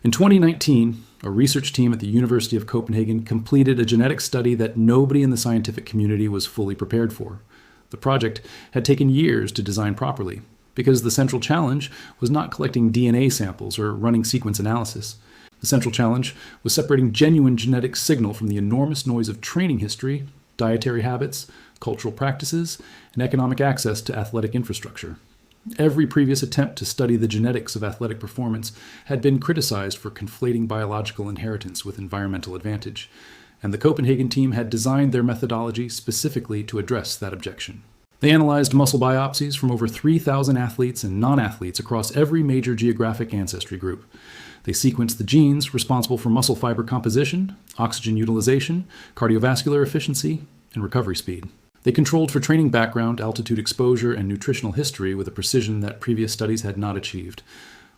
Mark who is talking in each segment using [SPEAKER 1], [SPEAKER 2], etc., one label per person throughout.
[SPEAKER 1] In 2019, a research team at the University of Copenhagen completed a genetic study that nobody in the scientific community was fully prepared for. The project had taken years to design properly, because the central challenge was not collecting DNA samples or running sequence analysis. The central challenge was separating genuine genetic signal from the enormous noise of training history, dietary habits, cultural practices, and economic access to athletic infrastructure. Every previous attempt to study the genetics of athletic performance had been criticized for conflating biological inheritance with environmental advantage, and the Copenhagen team had designed their methodology specifically to address that objection. They analyzed muscle biopsies from over 3,000 athletes and non-athletes across every major geographic ancestry group. They sequenced the genes responsible for muscle fiber composition, oxygen utilization, cardiovascular efficiency, and recovery speed. They controlled for training background, altitude exposure, and nutritional history with a precision that previous studies had not achieved.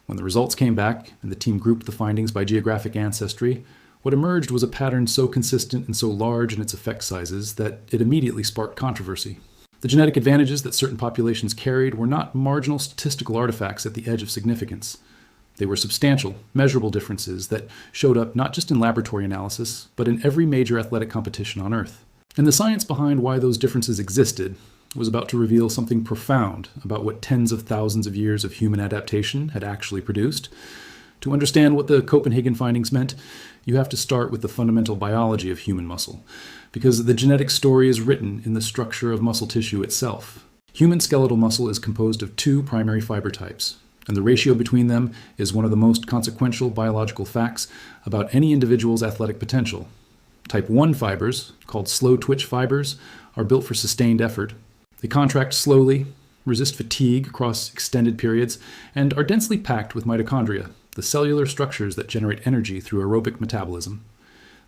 [SPEAKER 1] When the results came back and the team grouped the findings by geographic ancestry, what emerged was a pattern so consistent and so large in its effect sizes that it immediately sparked controversy. The genetic advantages that certain populations carried were not marginal statistical artifacts at the edge of significance. They were substantial, measurable differences that showed up not just in laboratory analysis, but in every major athletic competition on Earth. And the science behind why those differences existed was about to reveal something profound about what tens of thousands of years of human adaptation had actually produced. To understand what the Copenhagen findings meant, you have to start with the fundamental biology of human muscle, because the genetic story is written in the structure of muscle tissue itself. Human skeletal muscle is composed of two primary fiber types, and the ratio between them is one of the most consequential biological facts about any individual's athletic potential. Type 1 fibers, called slow twitch fibers, are built for sustained effort. They contract slowly, resist fatigue across extended periods, and are densely packed with mitochondria, the cellular structures that generate energy through aerobic metabolism.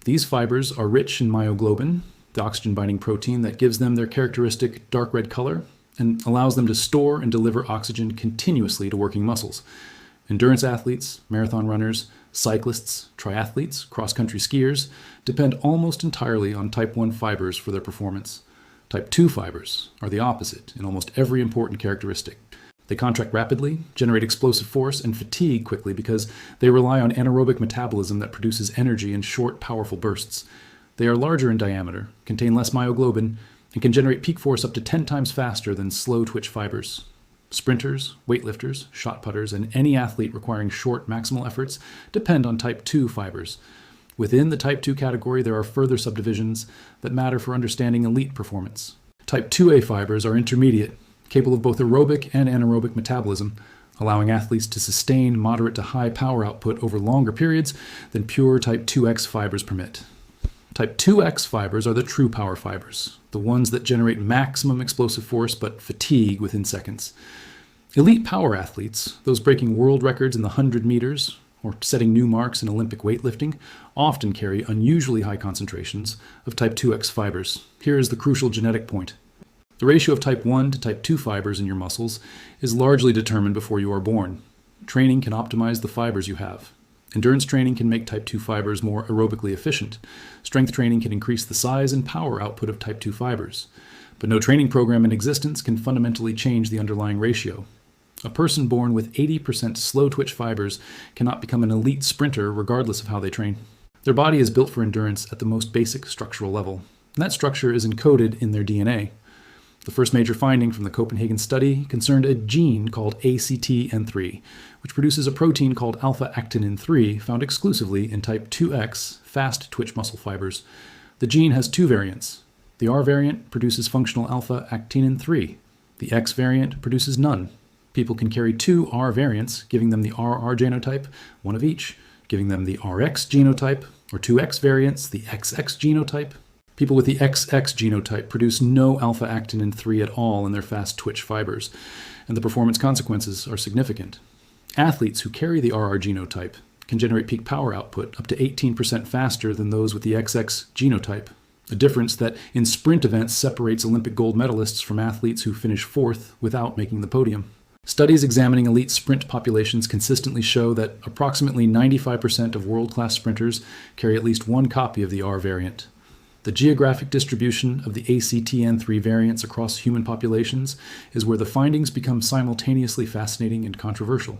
[SPEAKER 1] These fibers are rich in myoglobin, the oxygen-binding protein that gives them their characteristic dark red color and allows them to store and deliver oxygen continuously to working muscles. Endurance athletes, marathon runners, cyclists, triathletes, cross-country skiers depend almost entirely on type 1 fibers for their performance. Type 2 fibers are the opposite in almost every important characteristic. They contract rapidly, generate explosive force, and fatigue quickly because they rely on anaerobic metabolism that produces energy in short, powerful bursts. They are larger in diameter, contain less myoglobin, and can generate peak force up to 10 times faster than slow twitch fibers. Sprinters, weightlifters, shot putters, and any athlete requiring short maximal efforts depend on type 2 fibers. Within the type 2 category, there are further subdivisions that matter for understanding elite performance. Type 2A fibers are intermediate, capable of both aerobic and anaerobic metabolism, allowing athletes to sustain moderate to high power output over longer periods than pure type 2X fibers permit. Type 2X fibers are the true power fibers, the ones that generate maximum explosive force but fatigue within seconds. Elite power athletes, those breaking world records in the 100 meters or setting new marks in Olympic weightlifting, often carry unusually high concentrations of type 2X fibers. Here is the crucial genetic point. The ratio of type 1 to type 2 fibers in your muscles is largely determined before you are born. Training can optimize the fibers you have. Endurance training can make type 2 fibers more aerobically efficient. Strength training can increase the size and power output of type 2 fibers. But no training program in existence can fundamentally change the underlying ratio. A person born with 80% slow twitch fibers cannot become an elite sprinter regardless of how they train. Their body is built for endurance at the most basic structural level, and that structure is encoded in their DNA. The first major finding from the Copenhagen study concerned a gene called ACTN3, which produces a protein called alpha-actinin 3 found exclusively in type 2X fast twitch muscle fibers. The gene has two variants. The R variant produces functional alpha-actinin 3. The X variant produces none. People can carry two R variants, giving them the RR genotype, one of each, giving them the RX genotype, or two X variants, the XX genotype. People with the XX genotype produce no alpha-actinin 3 at all in their fast twitch fibers, and the performance consequences are significant. Athletes who carry the RR genotype can generate peak power output up to 18% faster than those with the XX genotype, a difference that in sprint events separates Olympic gold medalists from athletes who finish fourth without making the podium. Studies examining elite sprint populations consistently show that approximately 95% of world-class sprinters carry at least one copy of the R variant. The geographic distribution of the ACTN3 variants across human populations is where the findings become simultaneously fascinating and controversial.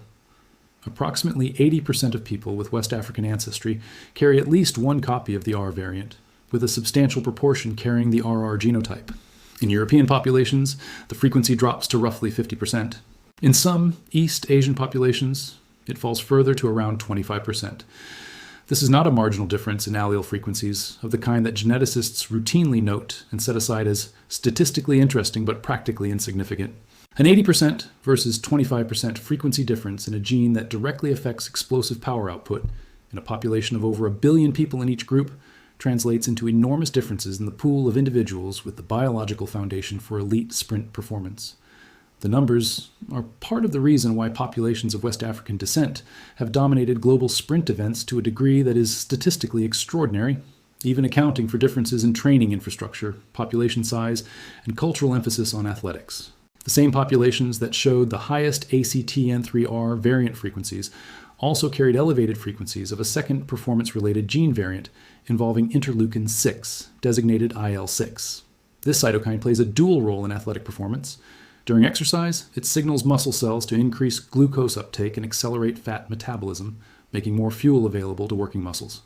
[SPEAKER 1] approximately 80% of people with West African ancestry carry at least one copy of the R variant, with a substantial proportion carrying the RR genotype. In European populations, the frequency drops to roughly 50%. In some East Asian populations, it falls further to around 25%. This is not a marginal difference in allele frequencies of the kind that geneticists routinely note and set aside as statistically interesting but practically insignificant. An 80% versus 25% frequency difference in a gene that directly affects explosive power output in a population of over 1 billion people in each group translates into enormous differences in the pool of individuals with the biological foundation for elite sprint performance. The numbers are part of the reason why populations of West African descent have dominated global sprint events to a degree that is statistically extraordinary, even accounting for differences in training infrastructure, population size, and cultural emphasis on athletics. The same populations that showed the highest ACTN3R variant frequencies also carried elevated frequencies of a second performance-related gene variant involving interleukin 6, designated IL-6. This cytokine plays a dual role in athletic performance. During exercise, it signals muscle cells to increase glucose uptake and accelerate fat metabolism, making more fuel available to working muscles.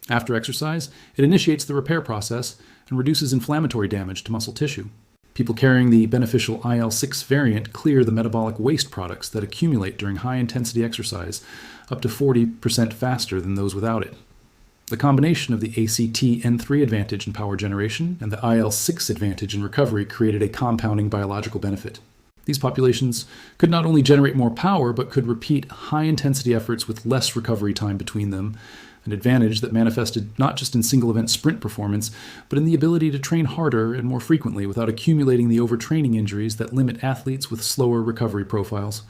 [SPEAKER 1] After exercise, it initiates the repair process and reduces inflammatory damage to muscle tissue. People carrying the beneficial IL-6 variant clear the metabolic waste products that accumulate during high-intensity exercise up to 40% faster than those without it. The combination of the ACTN3 advantage in power generation and the IL-6 advantage in recovery created a compounding biological benefit. These populations could not only generate more power, but could repeat high-intensity efforts with less recovery time between them, an advantage that manifested not just in single-event sprint performance, but in the ability to train harder and more frequently without accumulating the overtraining injuries that limit athletes with slower recovery profiles.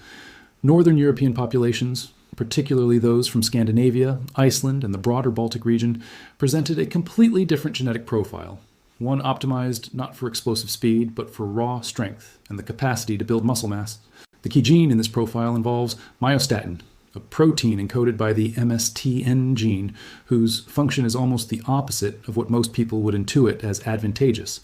[SPEAKER 1] Northern European populations, particularly those from Scandinavia, Iceland, and the broader Baltic region, presented a completely different genetic profile, one optimized not for explosive speed, but for raw strength and the capacity to build muscle mass. The key gene in this profile involves myostatin, a protein encoded by the MSTN gene, whose function is almost the opposite of what most people would intuit as advantageous.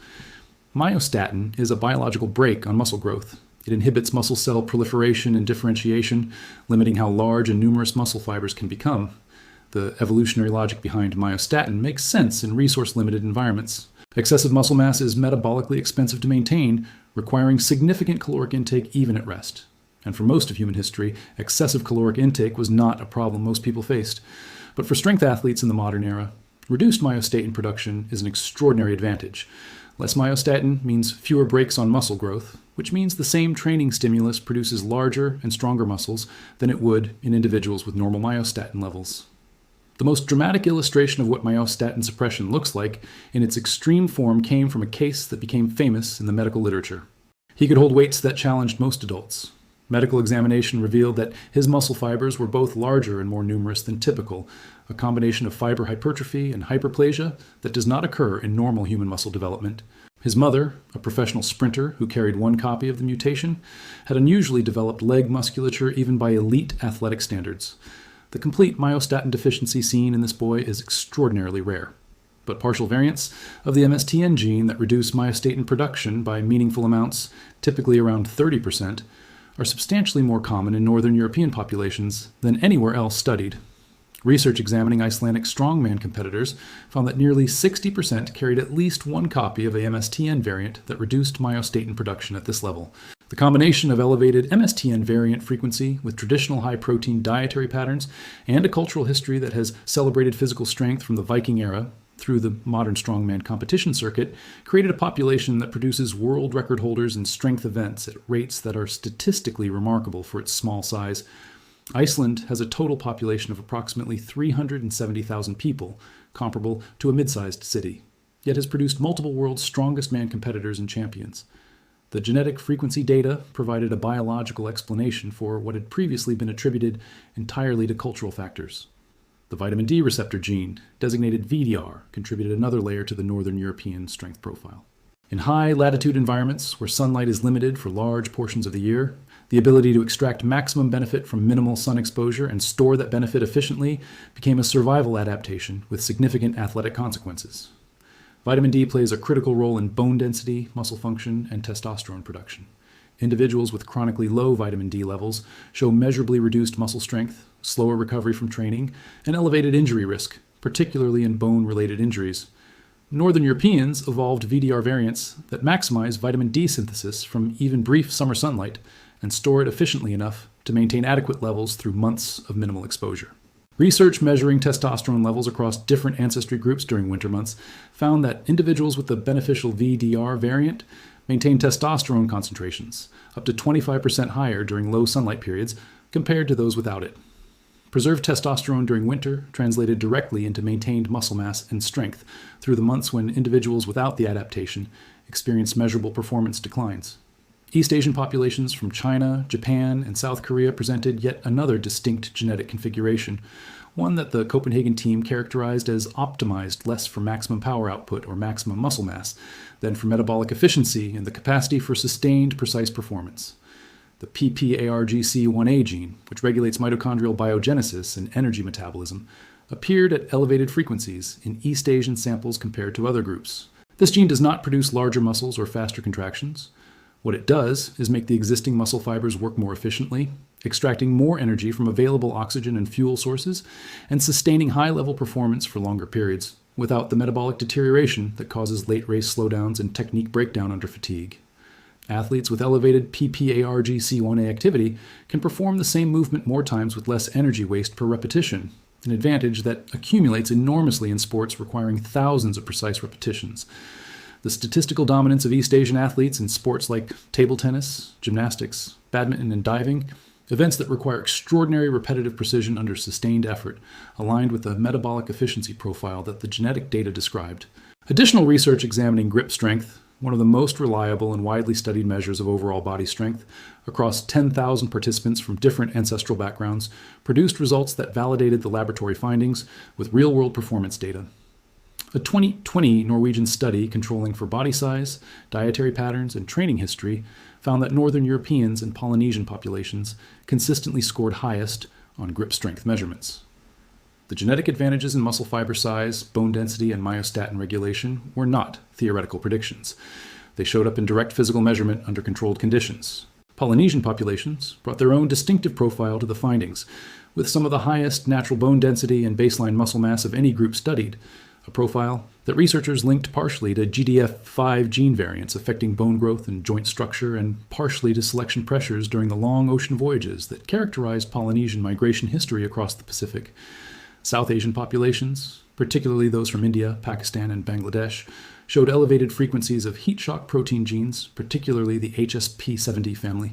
[SPEAKER 1] Myostatin is a biological brake on muscle growth. It inhibits muscle cell proliferation and differentiation, limiting how large and numerous muscle fibers can become. The evolutionary logic behind myostatin makes sense in resource-limited environments. Excessive muscle mass is metabolically expensive to maintain, requiring significant caloric intake even at rest. And for most of human history, excessive caloric intake was not a problem most people faced. But for strength athletes in the modern era, reduced myostatin production is an extraordinary advantage. Less myostatin means fewer brakes on muscle growth, which means the same training stimulus produces larger and stronger muscles than it would in individuals with normal myostatin levels. The most dramatic illustration of what myostatin suppression looks like in its extreme form came from a case that became famous in the medical literature. He could hold weights that challenged most adults. Medical examination revealed that his muscle fibers were both larger and more numerous than typical, a combination of fiber hypertrophy and hyperplasia that does not occur in normal human muscle development. His mother, a professional sprinter who carried one copy of the mutation, had unusually developed leg musculature even by elite athletic standards. The complete myostatin deficiency seen in this boy is extraordinarily rare. But partial variants of the MSTN gene that reduce myostatin production by meaningful amounts, typically around 30%, are substantially more common in Northern European populations than anywhere else studied. Research examining Icelandic strongman competitors found that nearly 60% carried at least one copy of a MSTN variant that reduced myostatin production at this level. The combination of elevated MSTN variant frequency with traditional high-protein dietary patterns and a cultural history that has celebrated physical strength from the Viking era through the modern strongman competition circuit created a population that produces world record holders in strength events at rates that are statistically remarkable for its small size. Iceland has a total population of approximately 370,000 people, comparable to a mid-sized city, yet has produced multiple world's strongest man competitors and champions. The genetic frequency data provided a biological explanation for what had previously been attributed entirely to cultural factors. The vitamin D receptor gene, designated VDR, contributed another layer to the Northern European strength profile. In high-latitude environments where sunlight is limited for large portions of the year, the ability to extract maximum benefit from minimal sun exposure and store that benefit efficiently became a survival adaptation with significant athletic consequences. Vitamin D plays a critical role in bone density, muscle function, and testosterone production. individuals with chronically low vitamin D levels show measurably reduced muscle strength, slower recovery from training, and elevated injury risk, particularly in bone-related injuries. Northern Europeans evolved VDR variants that maximize vitamin D synthesis from even brief summer sunlight and store it efficiently enough to maintain adequate levels through months of minimal exposure. Research measuring testosterone levels across different ancestry groups during winter months found that individuals with the beneficial VDR variant maintain testosterone concentrations up to 25% higher during low sunlight periods compared to those without it. Preserved testosterone during winter translated directly into maintained muscle mass and strength through the months when individuals without the adaptation experienced measurable performance declines. East Asian populations from China, Japan, and South Korea presented yet another distinct genetic configuration, one that the Copenhagen team characterized as optimized less for maximum power output or maximum muscle mass than for metabolic efficiency and the capacity for sustained, precise performance. The PPARGC1A gene, which regulates mitochondrial biogenesis and energy metabolism, appeared at elevated frequencies in East Asian samples compared to other groups. This gene does not produce larger muscles or faster contractions. What it does is make the existing muscle fibers work more efficiently, extracting more energy from available oxygen and fuel sources, and sustaining high-level performance for longer periods, without the metabolic deterioration that causes late race slowdowns and technique breakdown under fatigue. Athletes with elevated PPARGC1A activity can perform the same movement more times with less energy waste per repetition, an advantage that accumulates enormously in sports requiring thousands of precise repetitions. The statistical dominance of East Asian athletes in sports like table tennis, gymnastics, badminton, and diving, events that require extraordinary repetitive precision under sustained effort, aligned with the metabolic efficiency profile that the genetic data described. Additional research examining grip strength, one of the most reliable and widely studied measures of overall body strength, across 10,000 participants from different ancestral backgrounds, produced results that validated the laboratory findings with real-world performance data. A 2020 Norwegian study controlling for body size, dietary patterns, and training history found that Northern Europeans and Polynesian populations consistently scored highest on grip strength measurements. The genetic advantages in muscle fiber size, bone density, and myostatin regulation were not theoretical predictions. They showed up in direct physical measurement under controlled conditions. Polynesian populations brought their own distinctive profile to the findings, with some of the highest natural bone density and baseline muscle mass of any group studied, a profile that researchers linked partially to GDF5 gene variants affecting bone growth and joint structure, and partially to selection pressures during the long ocean voyages that characterized Polynesian migration history across the Pacific. South Asian populations, particularly those from India, Pakistan, and Bangladesh, showed elevated frequencies of heat shock protein genes, particularly the HSP70 family,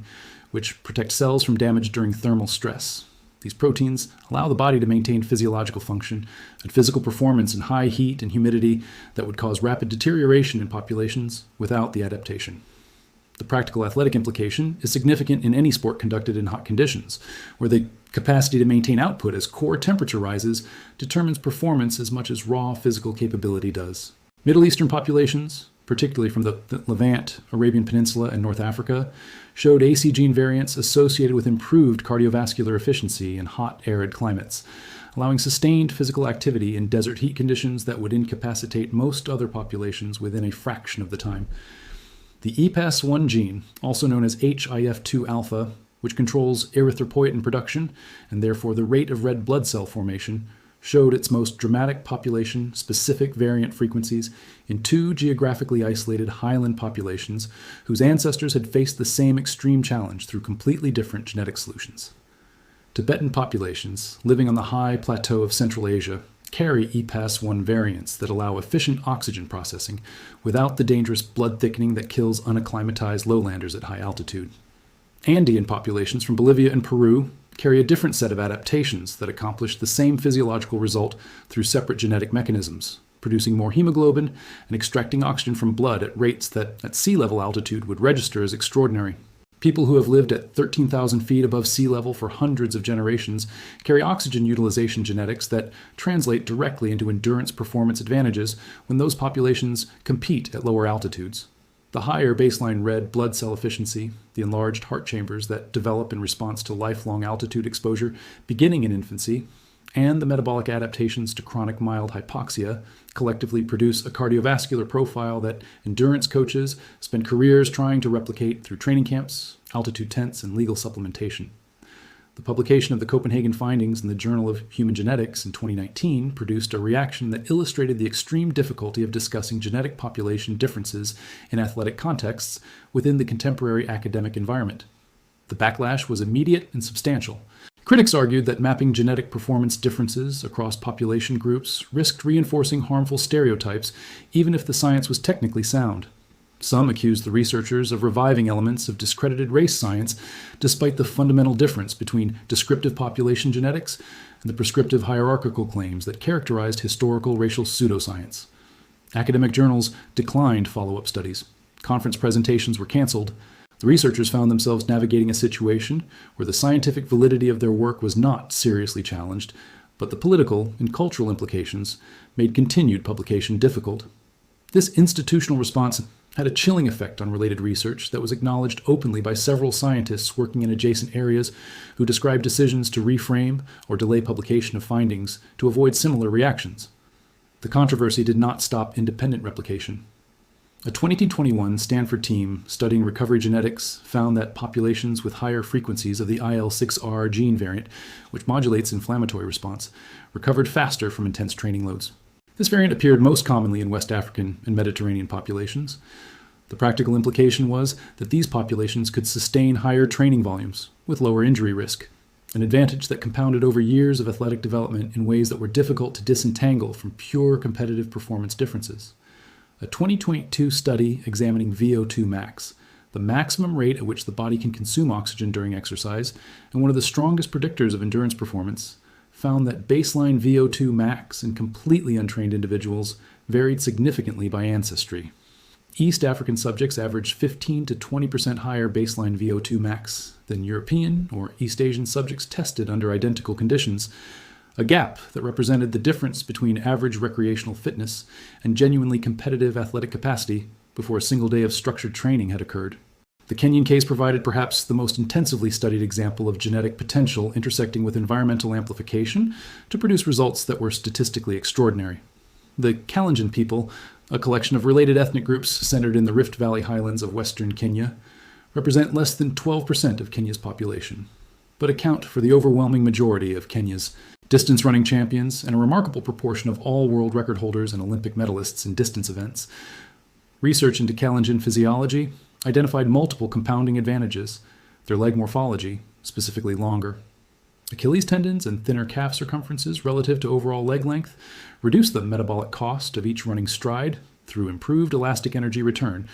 [SPEAKER 1] which protect cells from damage during thermal stress. These proteins allow the body to maintain physiological function and physical performance in high heat and humidity that would cause rapid deterioration in populations without the adaptation. The practical athletic implication is significant in any sport conducted in hot conditions, where the capacity to maintain output as core temperature rises determines performance as much as raw physical capability does. Middle Eastern populations, particularly from the Levant, Arabian Peninsula, and North Africa, showed AC gene variants associated with improved cardiovascular efficiency in hot, arid climates, allowing sustained physical activity in desert heat conditions that would incapacitate most other populations within a fraction of the time. The EPAS1 gene, also known as HIF2 alpha, which controls erythropoietin production and therefore the rate of red blood cell formation, showed its most dramatic population-specific variant frequencies in two geographically isolated highland populations whose ancestors had faced the same extreme challenge through completely different genetic solutions. Tibetan populations living on the high plateau of Central Asia carry EPAS1 variants that allow efficient oxygen processing without the dangerous blood thickening that kills unacclimatized lowlanders at high altitude. Andean populations from Bolivia and Peru carry a different set of adaptations that accomplish the same physiological result through separate genetic mechanisms, producing more hemoglobin and extracting oxygen from blood at rates that at sea level altitude would register as extraordinary. People who have lived at 13,000 feet above sea level for hundreds of generations carry oxygen utilization genetics that translate directly into endurance performance advantages when those populations compete at lower altitudes. The higher baseline red blood cell efficiency, the enlarged heart chambers that develop in response to lifelong altitude exposure beginning in infancy, and the metabolic adaptations to chronic mild hypoxia collectively produce a cardiovascular profile that endurance coaches spend careers trying to replicate through training camps, altitude tents, and legal supplementation. The publication of the Copenhagen findings in the Journal of Human Genetics in 2019 produced a reaction that illustrated the extreme difficulty of discussing genetic population differences in athletic contexts within the contemporary academic environment. The backlash was immediate and substantial. Critics argued that mapping genetic performance differences across population groups risked reinforcing harmful stereotypes, even if the science was technically sound. Some accused the researchers of reviving elements of discredited race science, despite the fundamental difference between descriptive population genetics and the prescriptive hierarchical claims that characterized historical racial pseudoscience. Academic journals declined follow-up studies. Conference presentations were canceled. The researchers found themselves navigating a situation where the scientific validity of their work was not seriously challenged, but the political and cultural implications made continued publication difficult. This institutional response had a chilling effect on related research that was acknowledged openly by several scientists working in adjacent areas who described decisions to reframe or delay publication of findings to avoid similar reactions. The controversy did not stop independent replication. A 2021 Stanford team studying recovery genetics found that populations with higher frequencies of the IL-6R gene variant, which modulates inflammatory response, recovered faster from intense training loads. This variant appeared most commonly in West African and Mediterranean populations. The practical implication was that these populations could sustain higher training volumes with lower injury risk, an advantage that compounded over years of athletic development in ways that were difficult to disentangle from pure competitive performance differences. A 2022 study examining VO2 max, the maximum rate at which the body can consume oxygen during exercise, and one of the strongest predictors of endurance performance, found that baseline VO2 max in completely untrained individuals varied significantly by ancestry. East African subjects averaged 15 to 20% higher baseline VO2 max than European or East Asian subjects tested under identical conditions, a gap that represented the difference between average recreational fitness and genuinely competitive athletic capacity before a single day of structured training had occurred. The Kenyan case provided perhaps the most intensively studied example of genetic potential intersecting with environmental amplification to produce results that were statistically extraordinary. The Kalenjin people, a collection of related ethnic groups centered in the Rift Valley highlands of western Kenya, represent less than 12% of Kenya's population, but account for the overwhelming majority of Kenya's distance running champions and a remarkable proportion of all world record holders and Olympic medalists in distance events. Research into Kalenjin physiology identified multiple compounding advantages: their leg morphology, specifically longer Achilles tendons and thinner calf circumferences relative to overall leg length, reduce the metabolic cost of each running stride through improved elastic energy return,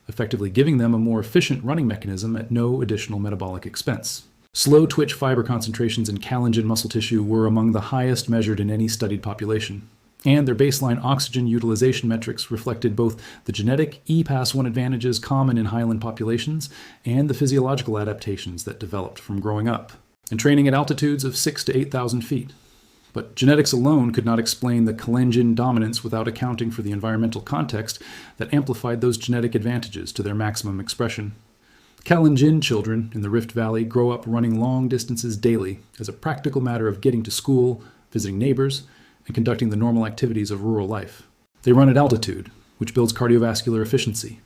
[SPEAKER 1] effectively giving them a more efficient running mechanism at no additional metabolic expense. Slow twitch fiber concentrations in Kalenjin muscle tissue were among the highest measured in any studied population, and their baseline oxygen utilization metrics reflected both the genetic EPAS1 advantages common in highland populations and the physiological adaptations that developed from growing up and training at altitudes of 6,000 to 8,000 feet. But genetics alone could not explain the Kalenjin dominance without accounting for the environmental context that amplified those genetic advantages to their maximum expression. Kalenjin children in the Rift Valley grow up running long distances daily as a practical matter of getting to school, visiting neighbors, and conducting the normal activities of rural life. They run at altitude, which builds cardiovascular efficiency.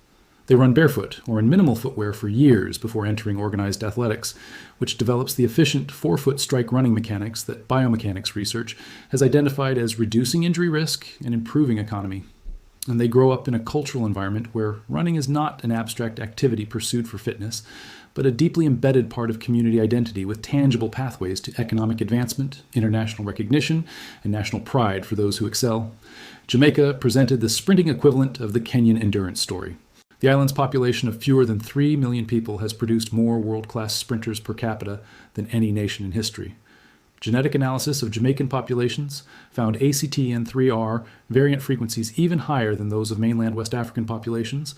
[SPEAKER 1] They run barefoot or in minimal footwear for years before entering organized athletics, which develops the efficient forefoot strike running mechanics that biomechanics research has identified as reducing injury risk and improving economy. And they grow up in a cultural environment where running is not an abstract activity pursued for fitness, but a deeply embedded part of community identity with tangible pathways to economic advancement, international recognition, and national pride for those who excel. Jamaica presented the sprinting equivalent of the Kenyan endurance story. The island's population of fewer than 3 million people has produced more world-class sprinters per capita than any nation in history. Genetic analysis of Jamaican populations found ACTN3R variant frequencies even higher than those of mainland West African populations,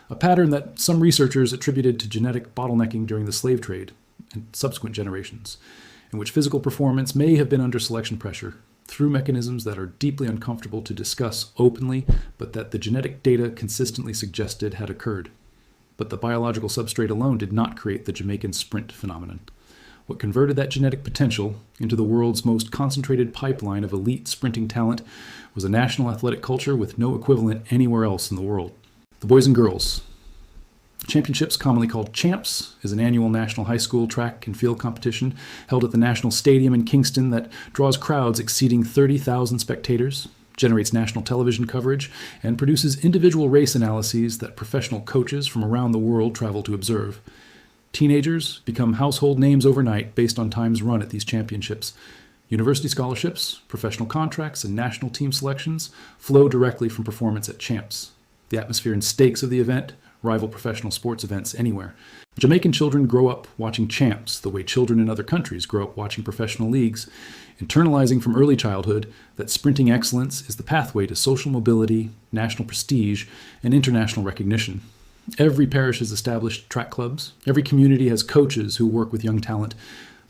[SPEAKER 1] a pattern that some researchers attributed to genetic bottlenecking during the slave trade and subsequent generations, in which physical performance may have been under selection pressure through mechanisms that are deeply uncomfortable to discuss openly, but that the genetic data consistently suggested had occurred. But the biological substrate alone did not create the Jamaican sprint phenomenon. What converted that genetic potential into the world's most concentrated pipeline of elite sprinting talent was a national athletic culture with no equivalent anywhere else in the world. The boys and girls. Championships, commonly called Champs, is an annual national high school track and field competition held at the National Stadium in Kingston that draws crowds exceeding 30,000 spectators, generates national television coverage, and produces individual race analyses that professional coaches from around the world travel to observe. Teenagers become household names overnight based on times run at these championships. University scholarships, professional contracts, and national team selections flow directly from performance at Champs. The atmosphere and stakes of the event rival professional sports events anywhere. Jamaican children grow up watching Champs the way children in other countries grow up watching professional leagues, internalizing from early childhood that sprinting excellence is the pathway to social mobility, national prestige, and international recognition. Every parish has established track clubs. Every community has coaches who work with young talent.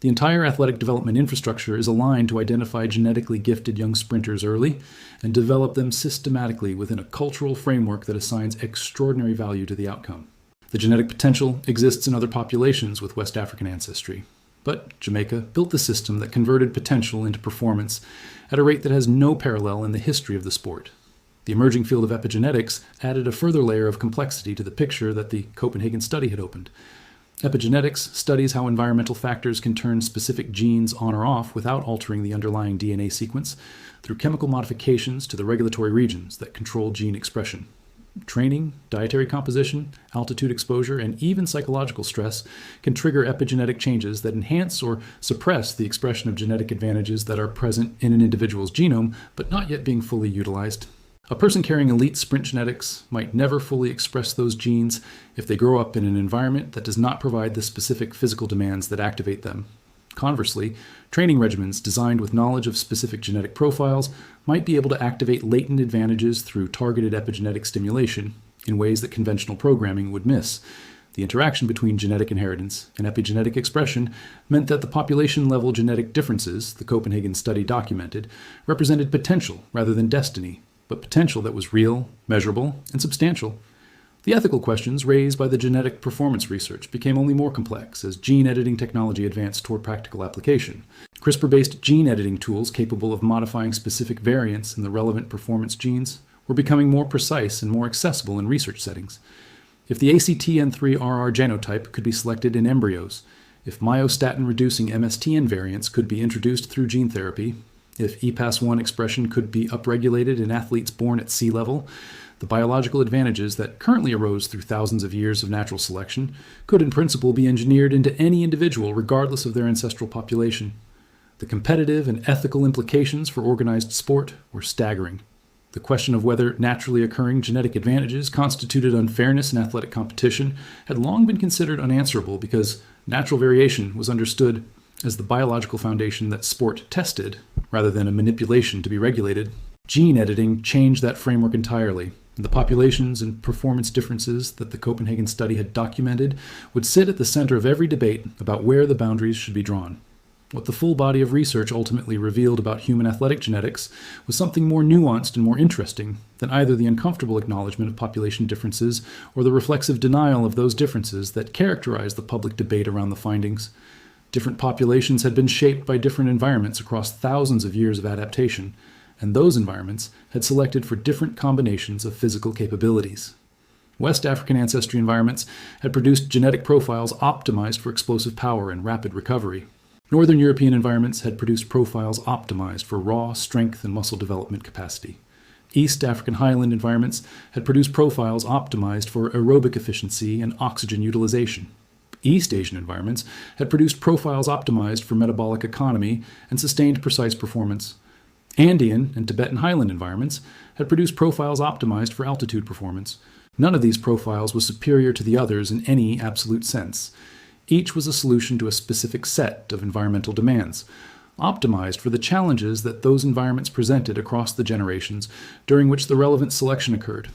[SPEAKER 1] The entire athletic development infrastructure is aligned to identify genetically gifted young sprinters early and develop them systematically within a cultural framework that assigns extraordinary value to the outcome. The genetic potential exists in other populations with West African ancestry. But Jamaica built the system that converted potential into performance at a rate that has no parallel in the history of the sport. The emerging field of epigenetics added a further layer of complexity to the picture that the Copenhagen study had opened. Epigenetics studies how environmental factors can turn specific genes on or off without altering the underlying DNA sequence through chemical modifications to the regulatory regions that control gene expression. Training, dietary composition, altitude exposure, and even psychological stress can trigger epigenetic changes that enhance or suppress the expression of genetic advantages that are present in an individual's genome but not yet being fully utilized. A person carrying elite sprint genetics might never fully express those genes if they grow up in an environment that does not provide the specific physical demands that activate them. Conversely, training regimens designed with knowledge of specific genetic profiles might be able to activate latent advantages through targeted epigenetic stimulation in ways that conventional programming would miss. The interaction between genetic inheritance and epigenetic expression meant that the population-level genetic differences the Copenhagen study documented represented potential rather than destiny, but potential that was real, measurable, and substantial. The ethical questions raised by the genetic performance research became only more complex as gene editing technology advanced toward practical application. CRISPR-based gene editing tools capable of modifying specific variants in the relevant performance genes were becoming more precise and more accessible in research settings. If the ACTN3RR genotype could be selected in embryos, if myostatin-reducing MSTN variants could be introduced through gene therapy, if EPAS1 expression could be upregulated in athletes born at sea level, the biological advantages that currently arose through thousands of years of natural selection could in principle be engineered into any individual regardless of their ancestral population. The competitive and ethical implications for organized sport were staggering. The question of whether naturally occurring genetic advantages constituted unfairness in athletic competition had long been considered unanswerable because natural variation was understood as the biological foundation that sport tested, rather than a manipulation to be regulated. Gene editing changed that framework entirely, and the populations and performance differences that the Copenhagen study had documented would sit at the center of every debate about where the boundaries should be drawn. What the full body of research ultimately revealed about human athletic genetics was something more nuanced and more interesting than either the uncomfortable acknowledgement of population differences or the reflexive denial of those differences that characterized the public debate around the findings. Different populations had been shaped by different environments across thousands of years of adaptation, and those environments had selected for different combinations of physical capabilities. West African ancestry environments had produced genetic profiles optimized for explosive power and rapid recovery. Northern European environments had produced profiles optimized for raw strength and muscle development capacity. East African highland environments had produced profiles optimized for aerobic efficiency and oxygen utilization. East Asian environments had produced profiles optimized for metabolic economy and sustained precise performance. Andean and Tibetan highland environments had produced profiles optimized for altitude performance. None of these profiles was superior to the others in any absolute sense. Each was a solution to a specific set of environmental demands, optimized for the challenges that those environments presented across the generations during which the relevant selection occurred.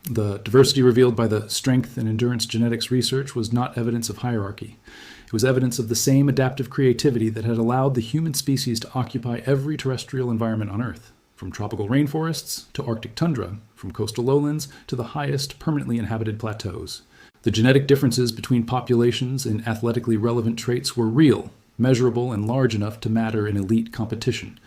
[SPEAKER 1] The diversity revealed by the strength and endurance genetics research was not evidence of hierarchy. It was evidence of the same adaptive creativity that had allowed the human species to occupy every terrestrial environment on Earth, from tropical rainforests to Arctic tundra, from coastal lowlands to the highest permanently inhabited plateaus. The genetic differences between populations in athletically relevant traits were real, measurable and large enough to matter in elite competition.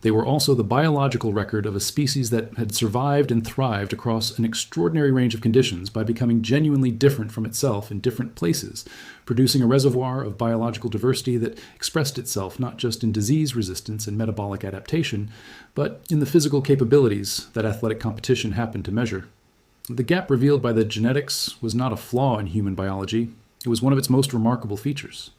[SPEAKER 1] They were also the biological record of a species that had survived and thrived across an extraordinary range of conditions by becoming genuinely different from itself in different places, producing a reservoir of biological diversity that expressed itself not just in disease resistance and metabolic adaptation, but in the physical capabilities that athletic competition happened to measure. The gap revealed by the genetics was not a flaw in human biology, it was one of its most remarkable features.